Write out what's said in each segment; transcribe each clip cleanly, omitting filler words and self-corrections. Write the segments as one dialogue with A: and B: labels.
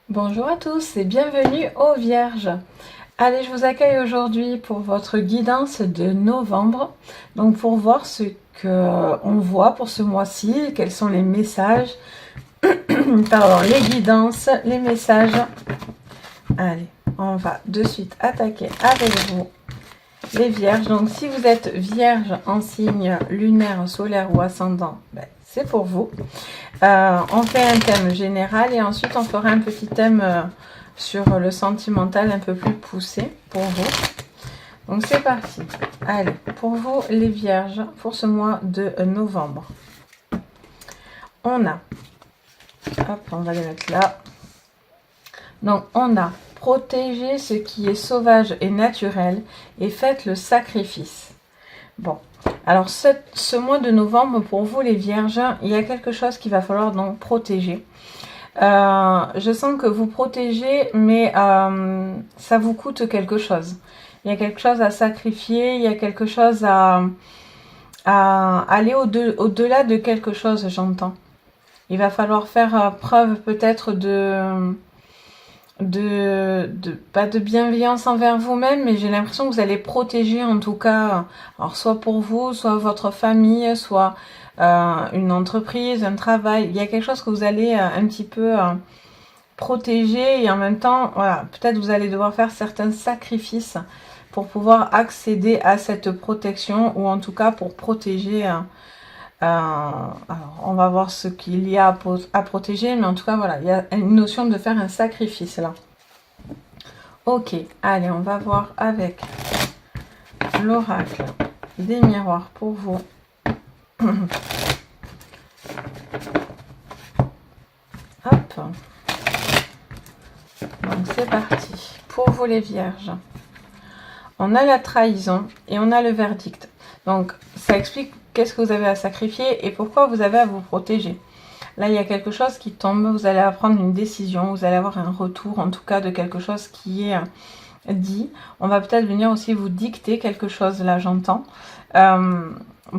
A: Bonjour à tous et bienvenue aux Vierges. Allez, je vous accueille aujourd'hui pour votre guidance de novembre. Donc pour voir ce qu'on voit pour ce mois-ci, quels sont les messages, pardon, les guidances, les messages. Allez, on va de suite attaquer avec vous les Vierges. Donc si vous êtes Vierge en signe lunaire, solaire ou ascendant, c'est pour vous. On fait un thème général et ensuite on fera un petit thème sur le sentimental un peu plus poussé pour vous. Donc c'est parti. Allez, pour vous les Vierges, pour ce mois de novembre. On a, hop, on va les mettre là. Donc on a protégé ce qui est sauvage et naturel et faites le sacrifice. Bon, alors ce mois de novembre, pour vous les Vierges, il y a quelque chose qu'il va falloir donc protéger. Je sens que vous protégez, mais ça vous coûte quelque chose. Il y a quelque chose à sacrifier, il y a quelque chose à aller au-delà de quelque chose, j'entends. Il va falloir faire preuve peut-être pas de bienveillance envers vous-même, mais j'ai l'impression que vous allez protéger en tout cas, alors soit pour vous, soit votre famille, soit une entreprise, un travail. Il y a quelque chose que vous allez un petit peu protéger et en même temps, voilà, peut-être vous allez devoir faire certains sacrifices pour pouvoir accéder à cette protection ou en tout cas pour protéger. Alors, on va voir ce qu'il y a à protéger, mais en tout cas, voilà, il y a une notion de faire un sacrifice là. Ok, allez, on va voir avec l'oracle des miroirs pour vous. Hop. Donc, c'est parti. Pour vous les Vierges, on a la trahison et on a le verdict. Donc, ça explique qu'est-ce que vous avez à sacrifier et pourquoi vous avez à vous protéger. Là, il y a quelque chose qui tombe, vous allez prendre une décision, vous allez avoir un retour, en tout cas, de quelque chose qui est dit. On va peut-être venir aussi vous dicter quelque chose, là, j'entends.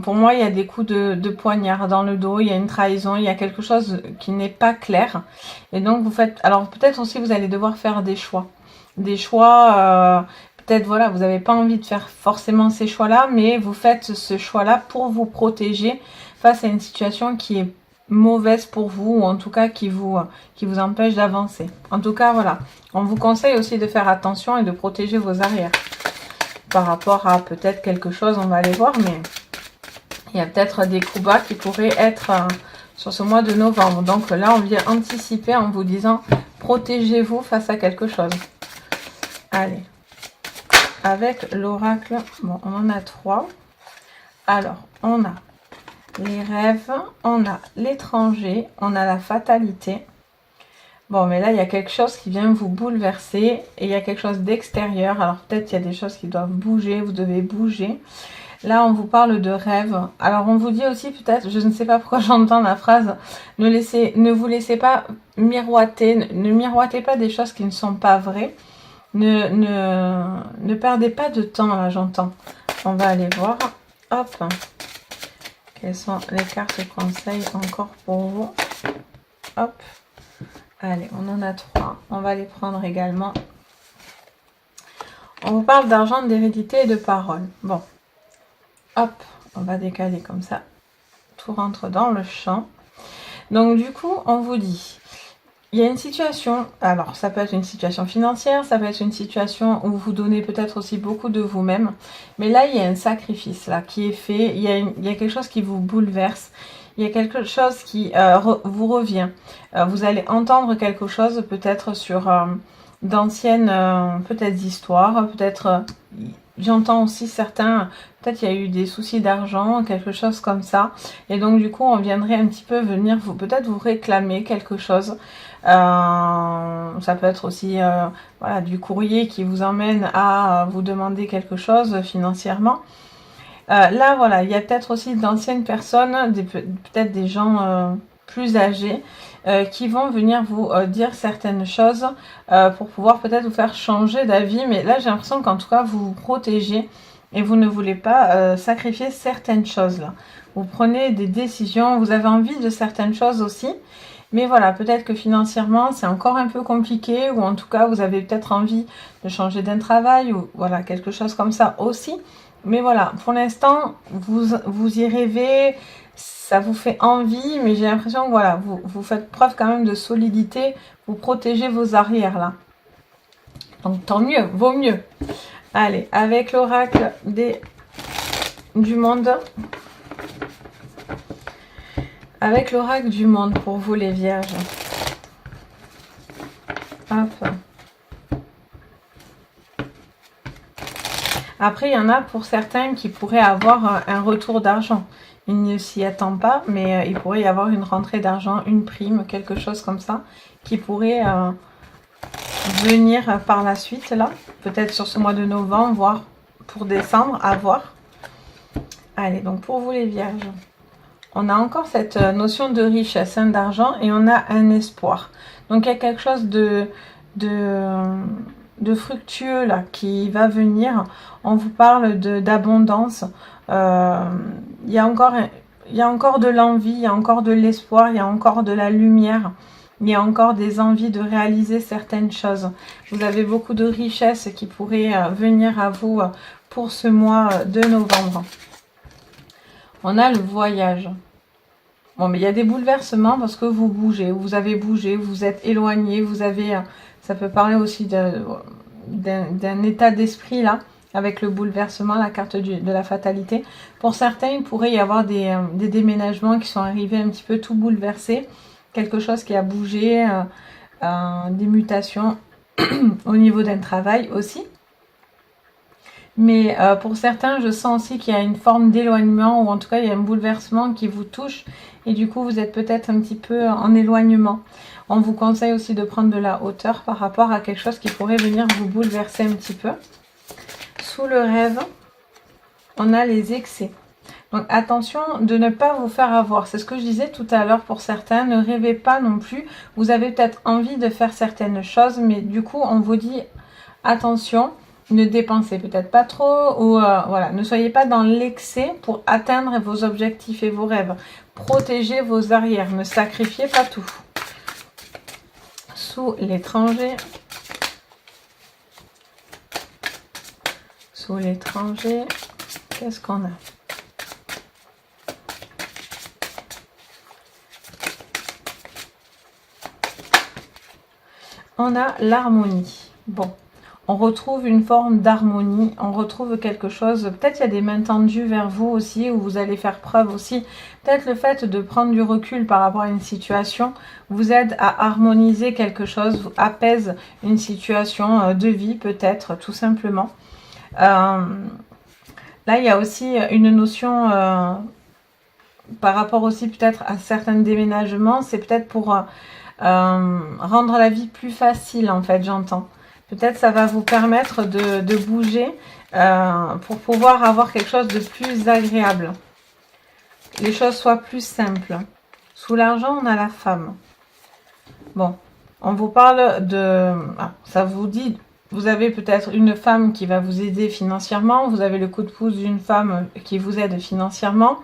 A: Pour moi, il y a des coups de poignard dans le dos, il y a une trahison, il y a quelque chose qui n'est pas clair. Et donc, vous faites... Alors, peut-être aussi, vous allez devoir faire des choix. Des choix... Peut-être, voilà, vous n'avez pas envie de faire forcément ces choix-là, mais vous faites ce choix-là pour vous protéger face à une situation qui est mauvaise pour vous, ou en tout cas qui vous empêche d'avancer. En tout cas, voilà, on vous conseille aussi de faire attention et de protéger vos arrières. Par rapport à peut-être quelque chose, on va aller voir, mais il y a peut-être des coups bas qui pourraient être sur ce mois de novembre. Donc là, on vient anticiper en vous disant, protégez-vous face à quelque chose. Allez. Avec l'oracle, bon, on en a 3. Alors, on a les rêves, on a l'étranger, on a la fatalité. Bon, mais là, il y a quelque chose qui vient vous bouleverser et il y a quelque chose d'extérieur. Alors, peut-être il y a des choses qui doivent bouger, vous devez bouger. Là, on vous parle de rêve. Alors, on vous dit aussi peut-être, je ne sais pas pourquoi j'entends la phrase, ne vous laissez pas miroiter, ne miroitez pas des choses qui ne sont pas vraies. Ne perdez pas de temps, là, j'entends. On va aller voir. Hop. Quelles sont les cartes conseils encore pour vous? Hop. Allez, on en a 3. On va les prendre également. On vous parle d'argent, d'hérédité et de parole. Bon. Hop. On va décaler comme ça. Tout rentre dans le champ. Donc, du coup, on vous dit... Il y a une situation, alors ça peut être une situation financière, ça peut être une situation où vous donnez peut-être aussi beaucoup de vous-même, mais là il y a un sacrifice là qui est fait, il y a quelque chose qui vous bouleverse, il y a quelque chose qui vous revient. Vous allez entendre quelque chose peut-être sur d'anciennes peut-être histoires, peut-être j'entends aussi certains, peut-être il y a eu des soucis d'argent, quelque chose comme ça, et donc du coup on viendrait un petit peu venir peut-être vous réclamer quelque chose. Ça peut être aussi voilà, du courrier qui vous emmène à vous demander quelque chose financièrement. Là, voilà, il y a peut-être aussi d'anciennes personnes, peut-être des gens plus âgés, qui vont venir vous dire certaines choses pour pouvoir peut-être vous faire changer d'avis. Mais là, j'ai l'impression qu'en tout cas, vous vous protégez et vous ne voulez pas sacrifier certaines choses là. Vous prenez des décisions, vous avez envie de certaines choses aussi. Mais voilà, peut-être que financièrement, c'est encore un peu compliqué, ou en tout cas, vous avez peut-être envie de changer d'un travail, ou voilà, quelque chose comme ça aussi. Mais voilà, pour l'instant, vous y rêvez, ça vous fait envie, mais j'ai l'impression que voilà, vous faites preuve quand même de solidité, vous protégez vos arrières là. Donc tant mieux, vaut mieux. Allez, avec l'oracle du monde. Avec l'oracle du monde pour vous les vierges. Hop. Après, il y en a pour certains qui pourraient avoir un retour d'argent. Ils ne s'y attendent pas, mais il pourrait y avoir une rentrée d'argent, une prime, quelque chose comme ça, qui pourrait venir par la suite, là. Peut-être sur ce mois de novembre, voire pour décembre, à voir. Allez, donc pour vous les vierges, on a encore cette notion de richesse, hein, d'argent, et on a un espoir. Donc il y a quelque chose de fructueux là qui va venir. On vous parle d'abondance. Il y a encore de l'envie, il y a encore de l'espoir, il y a encore de la lumière, il y a encore des envies de réaliser certaines choses. Vous avez beaucoup de richesses qui pourraient venir à vous pour ce mois de novembre. On a le voyage. Bon, mais il y a des bouleversements parce que vous bougez, vous avez bougé, vous êtes éloigné, vous avez... Ça peut parler aussi d'un état d'esprit là, avec le bouleversement, la carte de la fatalité. Pour certains, il pourrait y avoir des déménagements qui sont arrivés un petit peu tout bouleversés. Quelque chose qui a bougé, des mutations au niveau d'un travail aussi. Mais pour certains, je sens aussi qu'il y a une forme d'éloignement, ou en tout cas, il y a un bouleversement qui vous touche. Et du coup, vous êtes peut-être un petit peu en éloignement. On vous conseille aussi de prendre de la hauteur par rapport à quelque chose qui pourrait venir vous bouleverser un petit peu. Sous le rêve, on a les excès. Donc attention de ne pas vous faire avoir. C'est ce que je disais tout à l'heure pour certains. Ne rêvez pas non plus. Vous avez peut-être envie de faire certaines choses, mais du coup, on vous dit attention. Ne dépensez peut-être pas trop, ou voilà, ne soyez pas dans l'excès pour atteindre vos objectifs et vos rêves. Protégez vos arrières, ne sacrifiez pas tout. Sous l'étranger. Sous l'étranger, qu'est-ce qu'on a? On a l'harmonie. Bon. On retrouve une forme d'harmonie, on retrouve quelque chose, peut-être il y a des mains tendues vers vous aussi, où vous allez faire preuve aussi, peut-être le fait de prendre du recul par rapport à une situation, vous aide à harmoniser quelque chose, vous apaise une situation de vie peut-être, tout simplement. Là, il y a aussi une notion, par rapport aussi peut-être à certains déménagements, c'est peut-être pour rendre la vie plus facile en fait, j'entends. Peut-être ça va vous permettre de bouger pour pouvoir avoir quelque chose de plus agréable. Les choses soient plus simples. Sous l'argent, on a la femme. Bon, on vous parle de... Ah, ça vous dit, vous avez peut-être une femme qui va vous aider financièrement. Vous avez le coup de pouce d'une femme qui vous aide financièrement.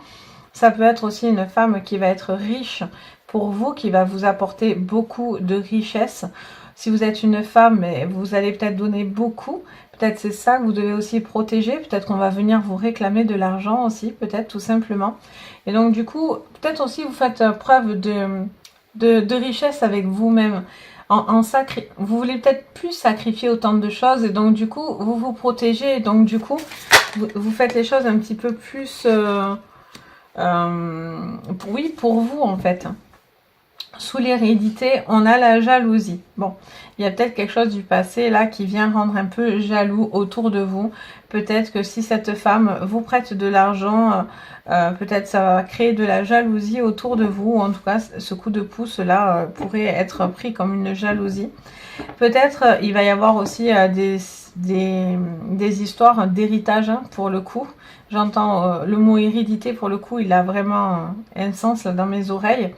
A: Ça peut être aussi une femme qui va être riche pour vous, qui va vous apporter beaucoup de richesse. Si vous êtes une femme, vous allez peut-être donner beaucoup. Peut-être c'est ça que vous devez aussi protéger. Peut-être qu'on va venir vous réclamer de l'argent aussi, peut-être tout simplement. Et donc du coup, peut-être aussi vous faites preuve de richesse avec vous-même. Vous voulez peut-être plus sacrifier autant de choses et donc du coup, vous vous protégez. Et donc du coup, vous faites les choses un petit peu plus... oui, pour vous en fait. Sous l'hérédité, on a la jalousie. Bon, il y a peut-être quelque chose du passé là qui vient rendre un peu jaloux autour de vous. Peut-être que si cette femme vous prête de l'argent, peut-être ça va créer de la jalousie autour de vous. Ou en tout cas, ce coup de pouce là pourrait être pris comme une jalousie. Peut-être il va y avoir aussi des histoires d'héritage hein, pour le coup. J'entends le mot hérédité pour le coup, il a vraiment un sens là, dans mes oreilles.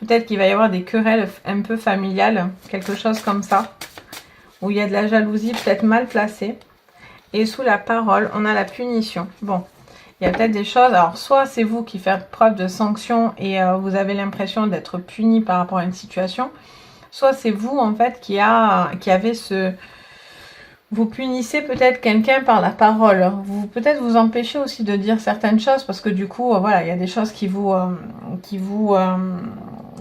A: Peut-être qu'il va y avoir des querelles un peu familiales, quelque chose comme ça, où il y a de la jalousie peut-être mal placée. Et sous la parole, on a la punition. Bon, Il y a peut-être des choses, alors soit c'est vous qui faites preuve de sanction et vous avez l'impression d'être puni par rapport à une situation, soit c'est vous en fait qui avez ce... Vous punissez peut-être quelqu'un par la parole. Vous peut-être vous empêchez aussi de dire certaines choses parce que du coup, voilà, il y a des choses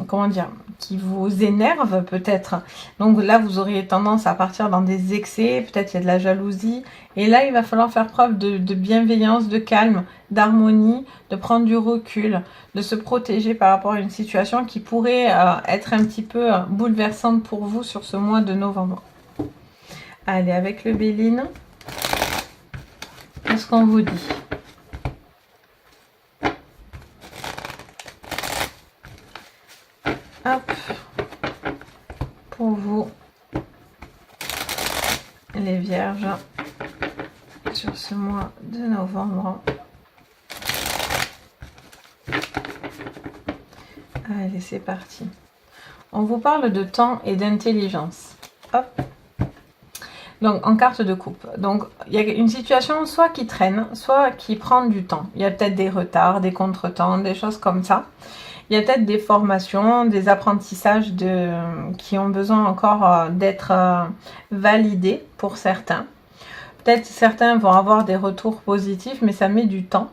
A: comment dire, qui vous énervent peut-être. Donc là, vous auriez tendance à partir dans des excès. Peut-être il y a de la jalousie. Et là, il va falloir faire preuve de bienveillance, de calme, d'harmonie, de prendre du recul, de se protéger par rapport à une situation qui pourrait être un petit peu bouleversante pour vous sur ce mois de novembre. Allez, avec le Béline, qu'est-ce qu'on vous dit? Hop, pour vous, les Vierges, sur ce mois de novembre. Allez, c'est parti. On vous parle de temps et d'intelligence. Hop. Donc, en carte de coupe. Donc, il y a une situation soit qui traîne, soit qui prend du temps. Il y a peut-être des retards, des contretemps, des choses comme ça. Il y a peut-être des formations, des apprentissages qui ont besoin encore d'être validés pour certains. Peut-être certains vont avoir des retours positifs, mais ça met du temps.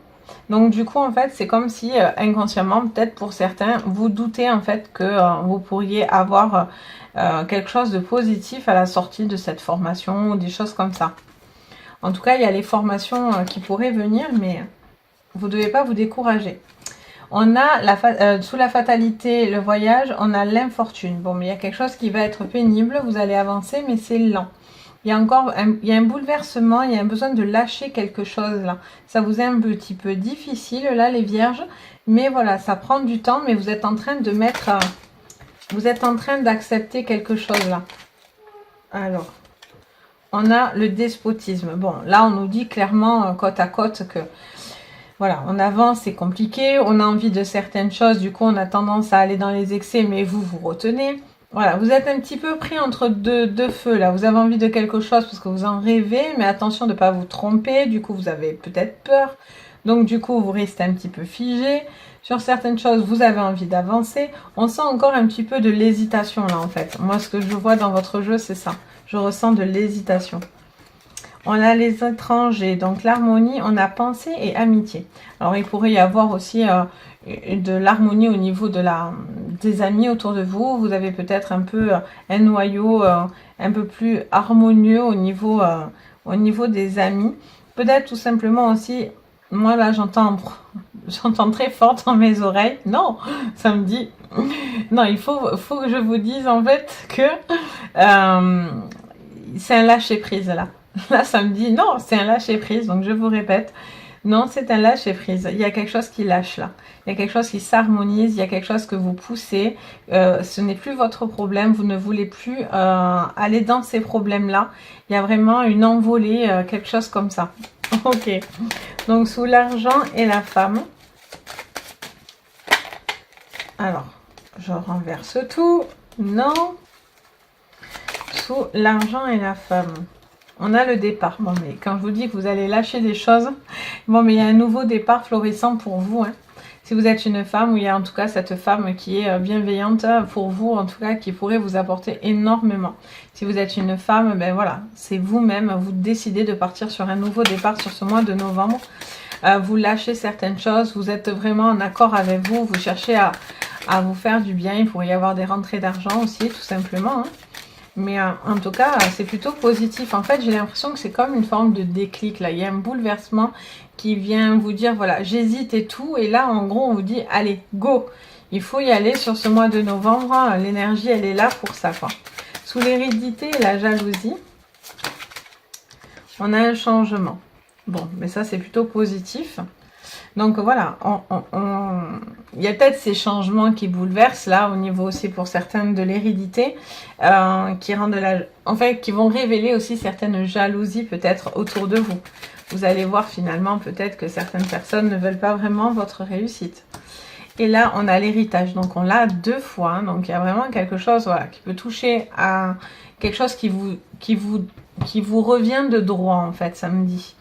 A: Donc du coup, en fait, c'est comme si inconsciemment, peut-être pour certains, vous doutez en fait que vous pourriez avoir quelque chose de positif à la sortie de cette formation ou des choses comme ça. En tout cas, il y a les formations qui pourraient venir, mais vous ne devez pas vous décourager. On a sous la fatalité, le voyage, on a l'infortune. Bon, mais il y a quelque chose qui va être pénible, vous allez avancer, mais c'est lent. Il y a encore il y a un bouleversement, il y a un besoin de lâcher quelque chose là. Ça vous est un petit peu difficile là, les Vierges, mais voilà, ça prend du temps, mais vous êtes en train de mettre... vous êtes en train d'accepter quelque chose là. Alors, on a le despotisme. Bon, là, on nous dit clairement, côte à côte, que... Voilà, on avance, c'est compliqué, on a envie de certaines choses, du coup on a tendance à aller dans les excès, mais vous retenez. Voilà, vous êtes un petit peu pris entre deux feux, là. Vous avez envie de quelque chose parce que vous en rêvez, mais attention de ne pas vous tromper, du coup vous avez peut-être peur. Donc du coup vous restez un petit peu figé. Sur certaines choses, vous avez envie d'avancer. On sent encore un petit peu de l'hésitation, là, en fait. Moi, ce que je vois dans votre jeu, c'est ça. Je ressens de l'hésitation. On a les étrangers, donc l'harmonie, on a pensée et amitié. Alors, il pourrait y avoir aussi de l'harmonie au niveau des amis autour de vous. Vous avez peut-être un peu un noyau un peu plus harmonieux au niveau des amis. Peut-être tout simplement aussi, moi là, j'entends très fort dans mes oreilles. Non, ça me dit... Non, il faut que je vous dise en fait que c'est un lâcher-prise là. Là, ça me dit, non, c'est un lâcher-prise, donc je vous répète, non, c'est un lâcher-prise. Il y a quelque chose qui lâche là. Il y a quelque chose qui s'harmonise, il y a quelque chose que vous poussez. Ce n'est plus votre problème, vous ne voulez plus aller dans ces problèmes-là. Il y a vraiment une envolée, quelque chose comme ça. Ok. Donc, sous l'argent et la femme. Alors, je renverse tout. Non. Sous l'argent et la femme. On a le départ. Bon, mais quand je vous dis que vous allez lâcher des choses, bon, mais il y a un nouveau départ florissant pour vous. Hein. Si vous êtes une femme, ou il y a en tout cas cette femme qui est bienveillante pour vous, en tout cas, qui pourrait vous apporter énormément. Si vous êtes une femme, ben voilà, c'est vous-même, vous décidez de partir sur un nouveau départ sur ce mois de novembre. Vous lâchez certaines choses, vous êtes vraiment en accord avec vous, vous cherchez à vous faire du bien. Il pourrait y avoir des rentrées d'argent aussi, tout simplement. Hein. Mais en tout cas, c'est plutôt positif. En fait, j'ai l'impression que c'est comme une forme de déclic. Là, il y a un bouleversement qui vient vous dire, voilà, j'hésite et tout. Et là, en gros, on vous dit, allez, go. Il faut y aller sur ce mois de novembre. L'énergie, elle est là pour ça, quoi. Sous l'hérédité et la jalousie, on a un changement. Bon, mais ça, c'est plutôt positif. Donc voilà, il y a peut-être ces changements qui bouleversent là au niveau aussi pour certaines de l'hérédité, qui rendent qui vont révéler aussi certaines jalousies peut-être autour de vous. Vous allez voir finalement peut-être que certaines personnes ne veulent pas vraiment votre réussite. Et là, on a l'héritage, donc on l'a deux fois. Hein, donc il y a vraiment quelque chose, voilà, qui peut toucher à quelque chose qui vous revient de droit en fait, ça me dit.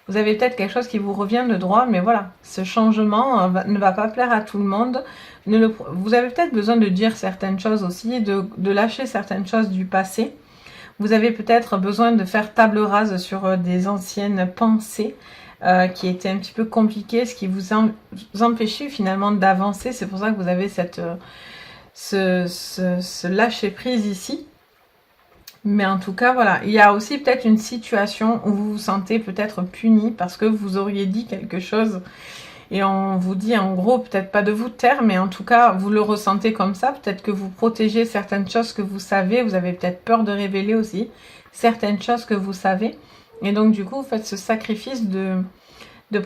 A: Vous avez peut-être quelque chose qui vous revient de droit, mais voilà, ce changement ne va pas plaire à tout le monde. Vous avez peut-être besoin de dire certaines choses aussi, de lâcher certaines choses du passé. Vous avez peut-être besoin de faire table rase sur des anciennes pensées qui étaient un petit peu compliquées, ce qui vous empêchait finalement d'avancer. C'est pour ça que vous avez ce lâcher prise ici. Mais en tout cas, voilà, il y a aussi peut-être une situation où vous vous sentez peut-être puni parce que vous auriez dit quelque chose et on vous dit en gros, peut-être pas de vous taire, mais en tout cas, vous le ressentez comme ça. Peut-être que vous protégez certaines choses que vous savez, vous avez peut-être peur de révéler aussi certaines choses que vous savez. Et donc du coup, vous faites ce sacrifice de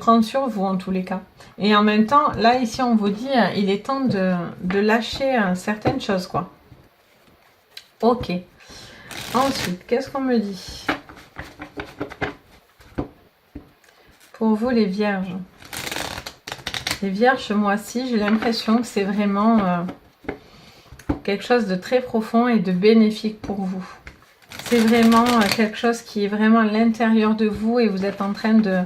A: prendre sur vous en tous les cas. Et en même temps, là ici, on vous dit, il est temps de lâcher certaines choses, quoi. Ok. Ensuite, qu'est-ce qu'on me dit? Pour vous, les vierges. Les vierges, ce mois-ci, j'ai l'impression que c'est vraiment quelque chose de très profond et de bénéfique pour vous. C'est vraiment quelque chose qui est vraiment à l'intérieur de vous et vous êtes en train de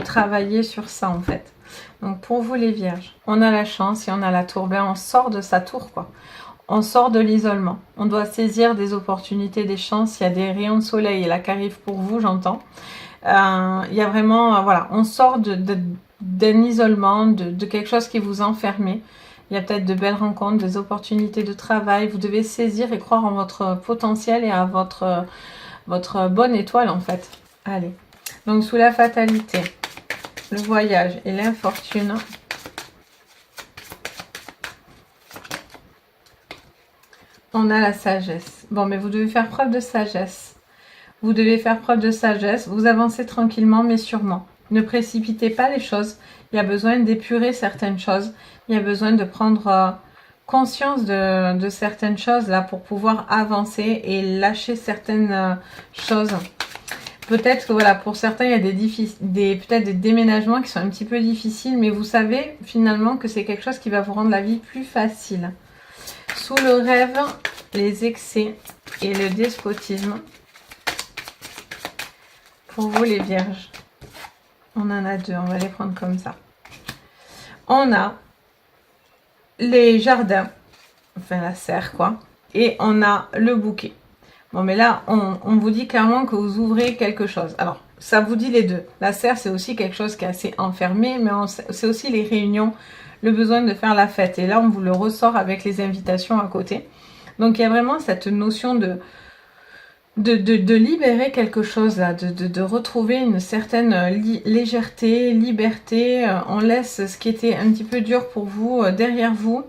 A: travailler sur ça, en fait. Donc, pour vous, les vierges, on a la chance et on a la tour. Ben, on sort de sa tour, quoi. On sort de l'isolement. On doit saisir des opportunités, des chances. Il y a des rayons de soleil là qui arrivent pour vous, j'entends. Il y a vraiment, voilà, on sort d'un isolement, de quelque chose qui vous enfermait. Il y a peut-être de belles rencontres, des opportunités de travail. Vous devez saisir et croire en votre potentiel et à votre bonne étoile, en fait. Allez. Donc, sous la fatalité, le voyage et l'infortune. On a la sagesse. Bon, mais vous devez faire preuve de sagesse. Vous devez faire preuve de sagesse. Vous avancez tranquillement, mais sûrement. Ne précipitez pas les choses. Il y a besoin d'épurer certaines choses. Il y a besoin de prendre conscience de certaines choses là pour pouvoir avancer et lâcher certaines choses. Peut-être que voilà, pour certains, il y a peut-être des déménagements qui sont un petit peu difficiles, mais vous savez finalement que c'est quelque chose qui va vous rendre la vie plus facile. Sous le rêve, les excès et le despotisme. Pour vous, les vierges. On en a deux, on va les prendre comme ça. On a les jardins, enfin la serre, quoi. Et on a le bouquet. Bon, mais là, on vous dit clairement que vous ouvrez quelque chose. Alors, ça vous dit les deux. La serre, c'est aussi quelque chose qui est assez enfermé, mais c'est aussi les réunions, le besoin de faire la fête. Et là, on vous le ressort avec les invitations à côté. Donc, il y a vraiment cette notion de libérer quelque chose, là, de retrouver une certaine légèreté, liberté. On laisse ce qui était un petit peu dur pour vous derrière vous.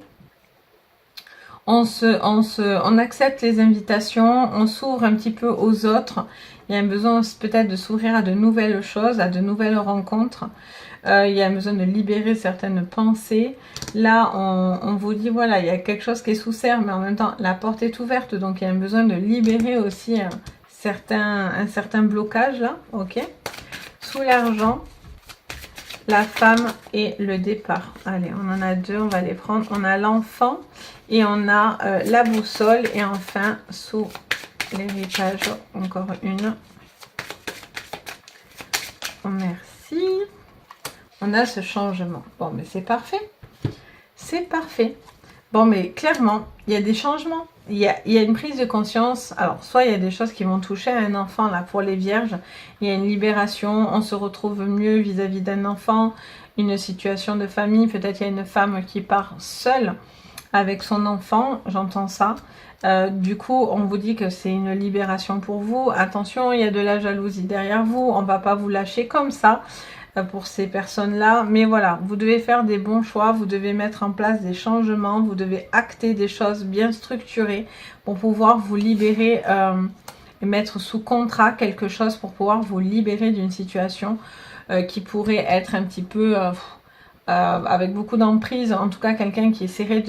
A: On accepte les invitations, on s'ouvre un petit peu aux autres. Il y a un besoin peut-être de s'ouvrir à de nouvelles choses, à de nouvelles rencontres. Il y a un besoin de libérer certaines pensées. Là, on vous dit, voilà, il y a quelque chose qui est sous serre, mais en même temps, la porte est ouverte. Donc, il y a un besoin de libérer aussi un certain blocage, là. Ok. Sous l'argent, la femme et le départ. Allez, on en a deux, on va les prendre. On a l'enfant et on a la boussole. Et enfin, sous l'héritage, encore une. Merci. On a ce changement. Bon, mais c'est parfait. C'est parfait. Bon, mais clairement, il y a des changements. Il y a une prise de conscience. Alors, soit il y a des choses qui vont toucher à un enfant, là, pour les vierges. Il y a une libération. On se retrouve mieux vis-à-vis d'un enfant. Une situation de famille. Peut-être il y a une femme qui part seule avec son enfant. J'entends ça. Du coup, on vous dit que c'est une libération pour vous. Attention, il y a de la jalousie derrière vous. On ne va pas vous lâcher comme ça pour ces personnes-là. Mais voilà, vous devez faire des bons choix. Vous devez mettre en place des changements. Vous devez acter des choses bien structurées pour pouvoir vous libérer et mettre sous contrat quelque chose pour pouvoir vous libérer d'une situation qui pourrait être un petit peu avec beaucoup d'emprise. En tout cas, quelqu'un qui essaierait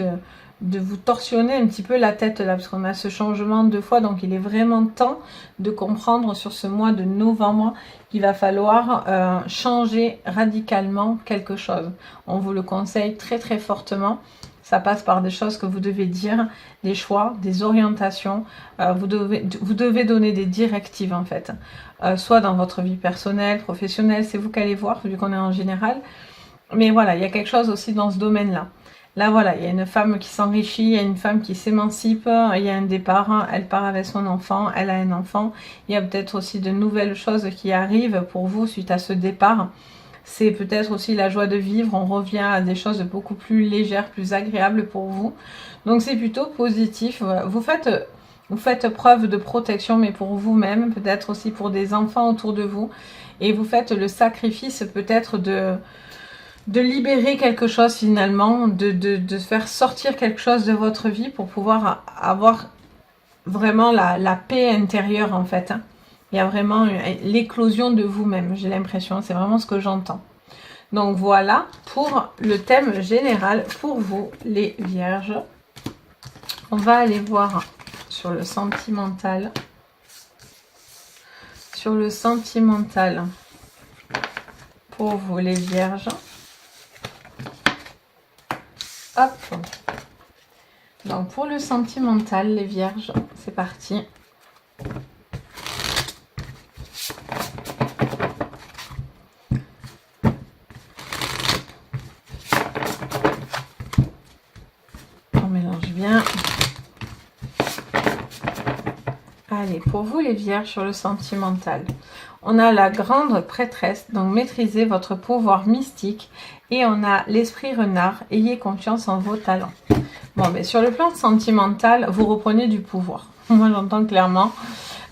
A: de vous torsionner un petit peu la tête là, parce qu'on a ce changement 2 fois, donc il est vraiment temps de comprendre sur ce mois de novembre qu'il va falloir changer radicalement quelque chose. On vous le conseille très très fortement. Ça passe par des choses que vous devez dire, des choix, des orientations. Vous devez donner des directives en fait. Soit dans votre vie personnelle, professionnelle, c'est vous qui allez voir, vu qu'on est en général. Mais voilà, il y a quelque chose aussi dans ce domaine-là. Là, voilà, il y a une femme qui s'enrichit, il y a une femme qui s'émancipe, il y a un départ, elle part avec son enfant, elle a un enfant. Il y a peut-être aussi de nouvelles choses qui arrivent pour vous suite à ce départ. C'est peut-être aussi la joie de vivre, on revient à des choses beaucoup plus légères, plus agréables pour vous. Donc c'est plutôt positif. Vous faites preuve de protection, mais pour vous-même, peut-être aussi pour des enfants autour de vous. Et vous faites le sacrifice peut-être de libérer quelque chose finalement, de faire sortir quelque chose de votre vie pour pouvoir avoir vraiment la paix intérieure en fait. Hein. Il y a vraiment l'éclosion de vous-même, j'ai l'impression, c'est vraiment ce que j'entends. Donc voilà pour le thème général pour vous les vierges. On va aller voir sur le sentimental. Sur le sentimental pour vous les vierges. Hop. Donc pour le sentimental, les vierges, c'est parti. On mélange bien. Allez, pour vous les vierges sur le sentimental, on a la grande prêtresse, donc maîtrisez votre pouvoir mystique, et on a l'esprit renard, ayez confiance en vos talents. Bon, mais sur le plan sentimental, vous reprenez du pouvoir. Moi, j'entends clairement.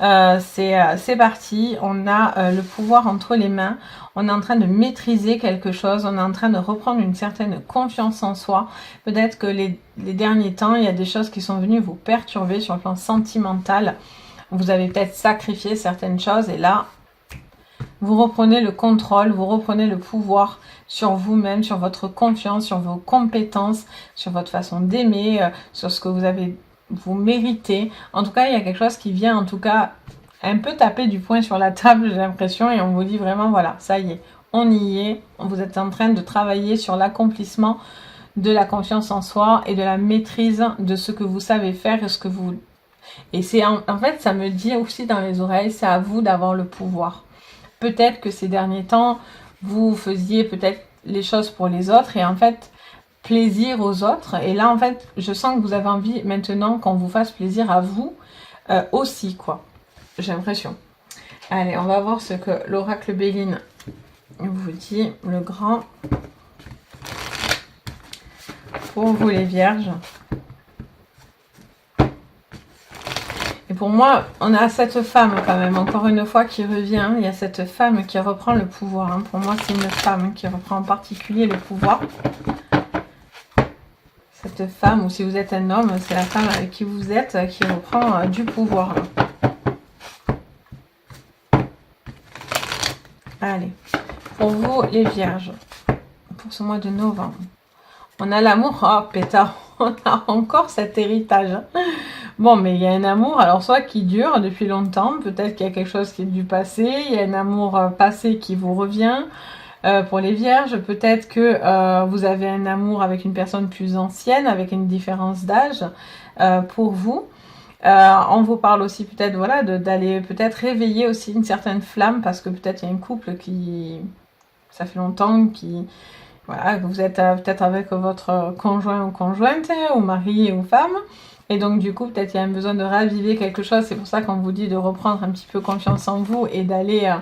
A: C'est parti. On a le pouvoir entre les mains. On est en train de maîtriser quelque chose. On est en train de reprendre une certaine confiance en soi. Peut-être que les derniers temps, il y a des choses qui sont venues vous perturber sur le plan sentimental. Vous avez peut-être sacrifié certaines choses et là, vous reprenez le contrôle, vous reprenez le pouvoir sur vous-même, sur votre confiance, sur vos compétences, sur votre façon d'aimer, sur ce que vous méritez. En tout cas, il y a quelque chose qui vient, en tout cas, un peu taper du poing sur la table, j'ai l'impression, et on vous dit vraiment, voilà, ça y est, on y est. Vous êtes en train de travailler sur l'accomplissement de la confiance en soi et de la maîtrise de ce que vous savez faire et ce que vous... Et c'est en fait, ça me dit aussi dans les oreilles, c'est à vous d'avoir le pouvoir. Peut-être que ces derniers temps, vous faisiez peut-être les choses pour les autres et en fait, plaisir aux autres. Et là, en fait, je sens que vous avez envie maintenant qu'on vous fasse plaisir à vous aussi, quoi. J'ai l'impression. Allez, on va voir ce que l'oracle Béline vous dit. Le grand pour vous les vierges. Et pour moi, on a cette femme quand même, encore une fois, qui revient. Il y a cette femme qui reprend le pouvoir. Hein. Pour moi, c'est une femme qui reprend en particulier le pouvoir. Cette femme, ou si vous êtes un homme, c'est la femme avec qui vous êtes qui reprend du pouvoir. Allez, pour vous les vierges, pour ce mois de novembre, on a l'amour. Oh pétard, on a encore cet héritage. Bon, mais il y a un amour, alors soit qui dure depuis longtemps, peut-être qu'il y a quelque chose qui est du passé, il y a un amour passé qui vous revient. Pour les vierges, peut-être que vous avez un amour avec une personne plus ancienne, avec une différence d'âge pour vous. On vous parle aussi peut-être voilà, d'aller peut-être réveiller aussi une certaine flamme, parce que peut-être il y a un couple qui... ça fait longtemps, qui... Voilà, vous êtes peut-être avec votre conjoint ou conjointe, ou mari ou femme. Et donc du coup, peut-être il y a un besoin de raviver quelque chose. C'est pour ça qu'on vous dit de reprendre un petit peu confiance en vous et d'aller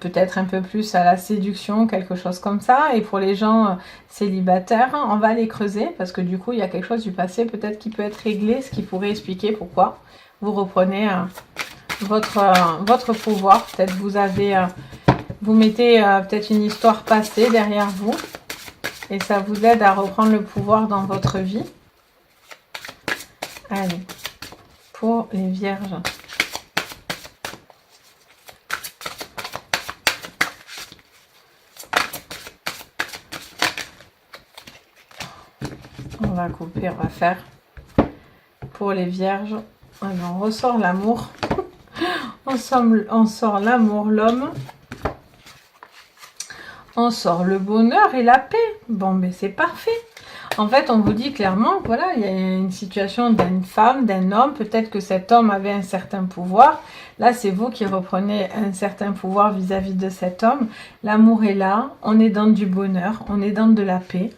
A: peut-être un peu plus à la séduction, quelque chose comme ça. Et pour les gens célibataires, on va les creuser parce que du coup, il y a quelque chose du passé peut-être qui peut être réglé, ce qui pourrait expliquer pourquoi vous reprenez votre pouvoir. Peut-être vous mettez peut-être une histoire passée derrière vous et ça vous aide à reprendre le pouvoir dans votre vie. Allez, pour les vierges. On va couper, on va faire pour les vierges. Alors, on ressort l'amour. On sort l'amour, l'homme. On sort le bonheur et la paix. Bon, mais c'est parfait. En fait, on vous dit clairement, voilà, il y a une situation d'une femme, d'un homme. Peut-être que cet homme avait un certain pouvoir. Là, c'est vous qui reprenez un certain pouvoir vis-à-vis de cet homme. L'amour est là. On est dans du bonheur. On est dans de la paix.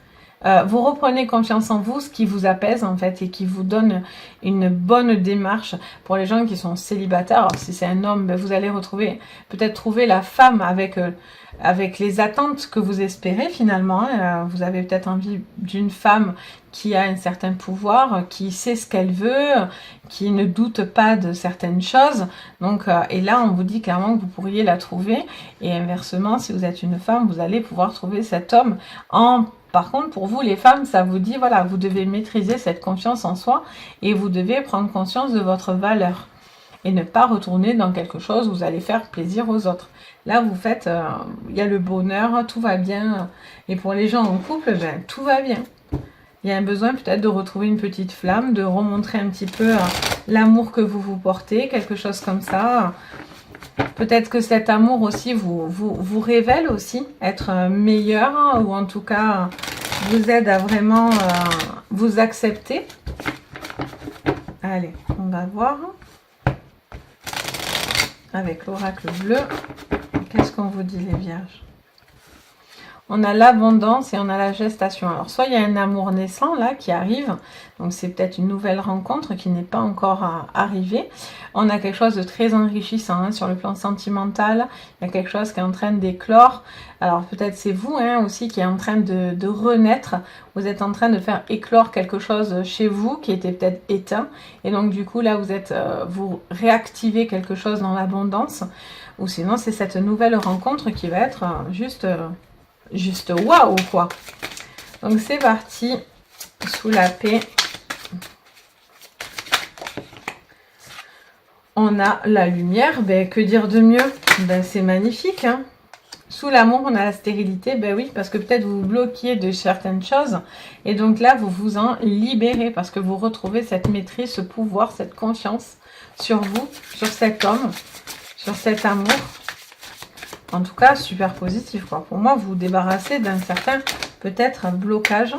A: Vous reprenez confiance en vous, ce qui vous apaise en fait et qui vous donne une bonne démarche pour les gens qui sont célibataires. Alors, si c'est un homme, ben, vous allez retrouver, peut-être trouver la femme avec les attentes que vous espérez finalement. Vous avez peut-être envie d'une femme qui a un certain pouvoir, qui sait ce qu'elle veut, qui ne doute pas de certaines choses. Donc, et là, on vous dit clairement que vous pourriez la trouver. Et inversement, si vous êtes une femme, vous allez pouvoir trouver cet homme Par contre, pour vous, les femmes, ça vous dit, voilà, vous devez maîtriser cette confiance en soi et vous devez prendre conscience de votre valeur et ne pas retourner dans quelque chose où vous allez faire plaisir aux autres. Là, vous faites, il y a le bonheur, tout va bien. Et pour les gens en couple, ben, tout va bien. Il y a un besoin peut-être de retrouver une petite flamme, de remontrer un petit peu l'amour que vous vous portez, quelque chose comme ça. Peut-être que cet amour aussi vous révèle aussi être meilleur, hein, ou en tout cas vous aide à vraiment vous accepter. Allez, on va voir avec l'oracle bleu. Qu'est-ce qu'on vous dit les vierges? On a l'abondance et on a la gestation. Alors, soit il y a un amour naissant là qui arrive, donc c'est peut-être une nouvelle rencontre qui n'est pas encore arrivée. On a quelque chose de très enrichissant hein, sur le plan sentimental. Il y a quelque chose qui est en train d'éclore. Alors, peut-être c'est vous hein, aussi qui est en train de renaître. Vous êtes en train de faire éclore quelque chose chez vous qui était peut-être éteint. Et donc, du coup, là, vous réactivez quelque chose dans l'abondance. Ou sinon, c'est cette nouvelle rencontre qui va être juste waouh quoi. Donc c'est parti, sous la paix on a la lumière. Ben que dire de mieux? Ben c'est magnifique hein. Sous l'amour on a la stérilité. Ben oui, parce que peut-être vous vous bloquiez de certaines choses et donc là vous vous en libérez parce que vous retrouvez cette maîtrise, ce pouvoir, cette confiance sur vous, sur cet homme, sur cet amour. En tout cas, super positif, quoi. Pour moi, vous vous débarrassez d'un certain, peut-être, blocage.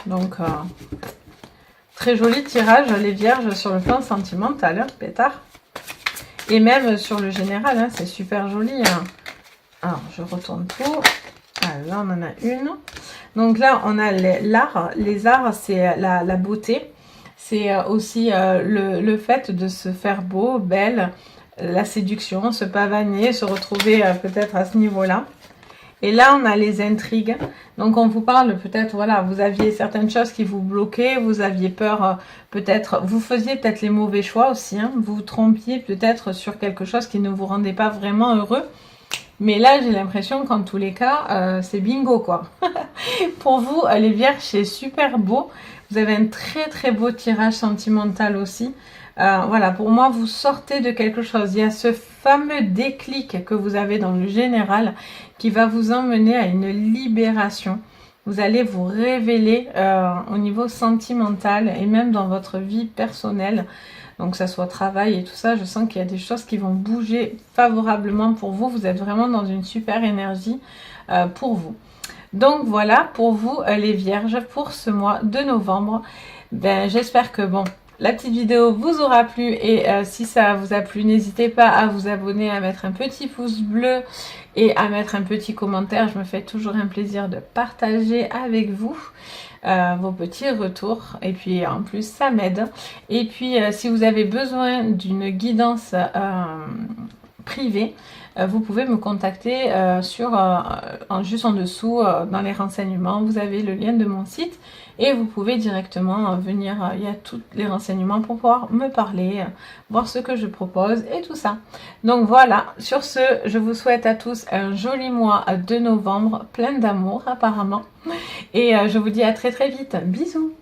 A: Donc, très joli tirage, les vierges, sur le plan sentimental, hein, pétard. Et même sur le général, hein, c'est super joli. Hein. Alors, je retourne tout. Alors, là, on en a une. Donc là, on a l'art. Les arts, c'est la beauté. C'est aussi le fait de se faire beau, belle, la séduction, se pavaner, se retrouver peut-être à ce niveau-là. Et là, on a les intrigues. Donc, on vous parle peut-être, voilà, vous aviez certaines choses qui vous bloquaient, vous aviez peur peut-être, vous faisiez peut-être les mauvais choix aussi, hein, vous vous trompiez peut-être sur quelque chose qui ne vous rendait pas vraiment heureux. Mais là, j'ai l'impression qu'en tous les cas, c'est bingo, quoi. Pour vous, les vierges, c'est super beau. Vous avez un très, très beau tirage sentimental aussi. Voilà, pour moi, vous sortez de quelque chose. Il y a ce fameux déclic que vous avez dans le général qui va vous emmener à une libération. Vous allez vous révéler au niveau sentimental et même dans votre vie personnelle. Donc, que ça soit travail et tout ça, je sens qu'il y a des choses qui vont bouger favorablement pour vous. Vous êtes vraiment dans une super énergie pour vous. Donc, voilà pour vous, les vierges, pour ce mois de novembre. Ben, j'espère que, bon, la petite vidéo vous aura plu et si ça vous a plu, n'hésitez pas à vous abonner, à mettre un petit pouce bleu et à mettre un petit commentaire. Je me fais toujours un plaisir de partager avec vous vos petits retours et puis en plus ça m'aide. Et puis si vous avez besoin d'une guidance privée, vous pouvez me contacter juste en dessous dans les renseignements. Vous avez le lien de mon site et vous pouvez directement venir, il y a tous les renseignements pour pouvoir me parler, voir ce que je propose et tout ça. Donc voilà, sur ce, je vous souhaite à tous un joli mois de novembre, plein d'amour apparemment. Et je vous dis à très très vite. Bisous!